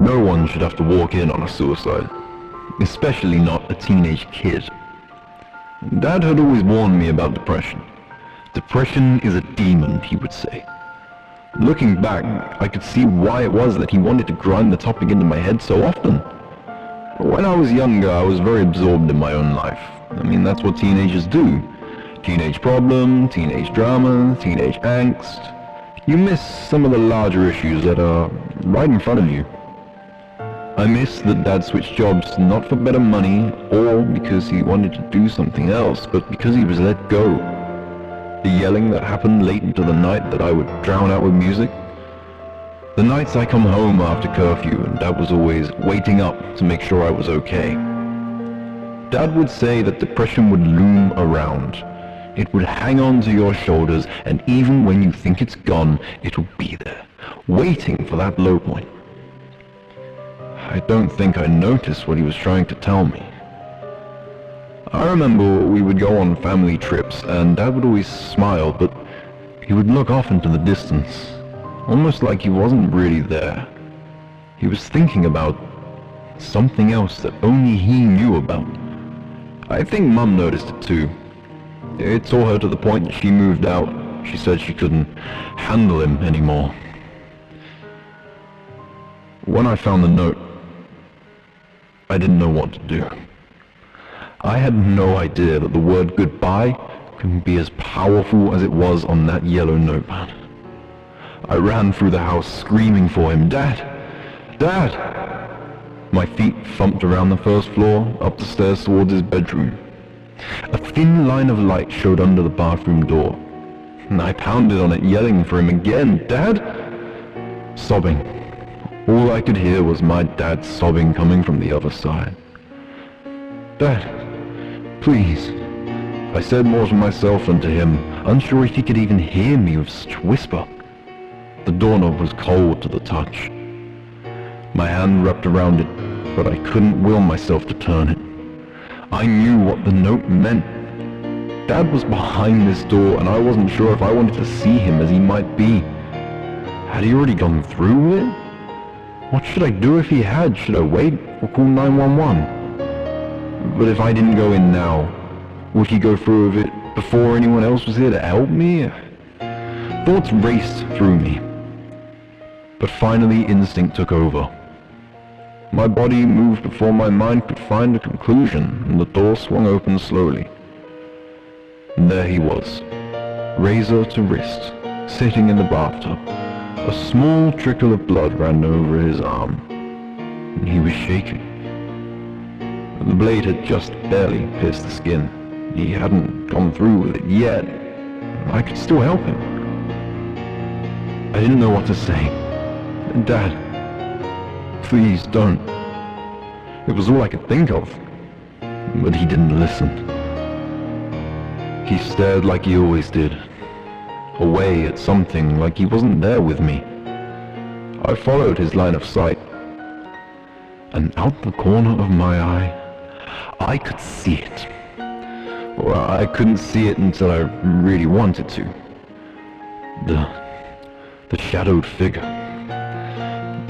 No one should have to walk in on a suicide, especially not a teenage kid. Dad had always warned me about depression. Depression is a demon, he would say. Looking back, I could see why it was that he wanted to grind the topic into my head so often. When I was younger, I was very absorbed in my own life. I mean, that's what teenagers do. Teenage problem, teenage drama, teenage angst. You miss some of the larger issues that are right in front of you. I miss that Dad switched jobs not for better money or because he wanted to do something else, but because he was let go. The yelling that happened late into the night that I would drown out with music. The nights I come home after curfew and Dad was always waiting up to make sure I was okay. Dad would say that depression would loom around. It would hang on to your shoulders, and even when you think it's gone, it will be there, waiting for that low point. I don't think I noticed what he was trying to tell me. I remember we would go on family trips, and Dad would always smile, but he would look off into the distance, almost like he wasn't really there. He was thinking about something else that only he knew about. I think Mum noticed it too. It tore her to the point that she moved out. She said she couldn't handle him anymore. When I found the note, I didn't know what to do. I had no idea that the word goodbye could be as powerful as it was on that yellow notepad. I ran through the house screaming for him, "Dad! Dad!" My feet thumped around the first floor, up the stairs towards his bedroom. A thin line of light showed under the bathroom door, and I pounded on it, yelling for him again, "Dad!" Sobbing. All I could hear was my dad sobbing coming from the other side. "Dad, please." I said more to myself than to him, unsure if he could even hear me with such whisper. The doorknob was cold to the touch. My hand wrapped around it, but I couldn't will myself to turn it. I knew what the note meant. Dad was behind this door, and I wasn't sure if I wanted to see him as he might be. Had he already gone through with it? What should I do if he had? Should I wait or call 911? But if I didn't go in now, would he go through with it before anyone else was here to help me? Thoughts raced through me. But finally instinct took over. My body moved before my mind could find a conclusion, and the door swung open slowly. And there he was, razor to wrist, sitting in the bathtub. A small trickle of blood ran over his arm, and he was shaking. The blade had just barely pierced the skin. He hadn't gone through with it yet. I could still help him. I didn't know what to say. "Dad, please don't." It was all I could think of. But he didn't listen. He stared like he always did, away at something like he wasn't there with me. I followed his line of sight, and out the corner of my eye, I could see it. Well, I couldn't see it until I really wanted to. The shadowed figure.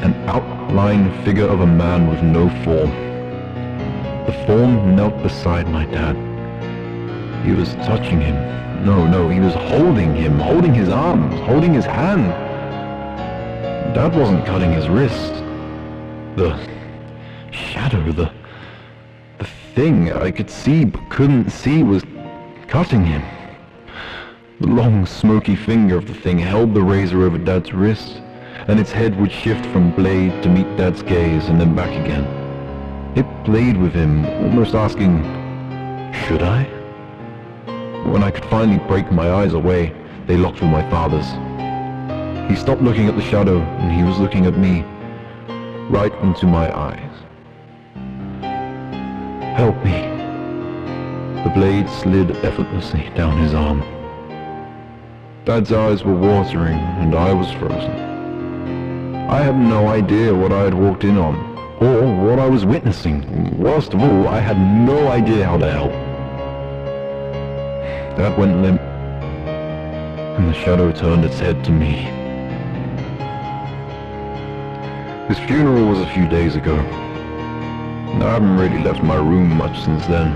An outline figure of a man with no form. The form knelt beside my dad. He was touching him. No, he was holding him, holding his arms, holding his hand. Dad wasn't cutting his wrist. The shadow, the thing I could see but couldn't see was cutting him. The long, smoky finger of the thing held the razor over Dad's wrist, and its head would shift from blade to meet Dad's gaze and then back again. It played with him, almost asking, "Should I?" When I could finally break my eyes away, they locked with my father's. He stopped looking at the shadow, and he was looking at me, right into my eyes. "Help me." The blade slid effortlessly down his arm. Dad's eyes were watering, and I was frozen. I had no idea what I had walked in on, or what I was witnessing. Worst of all, I had no idea how to help. Dad went limp, and the shadow turned its head to me. His funeral was a few days ago. I haven't really left my room much since then.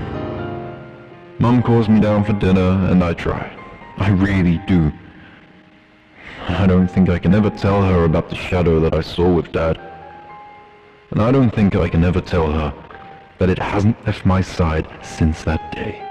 Mum calls me down for dinner, and I try. I really do. I don't think I can ever tell her about the shadow that I saw with Dad. And I don't think I can ever tell her that it hasn't left my side since that day.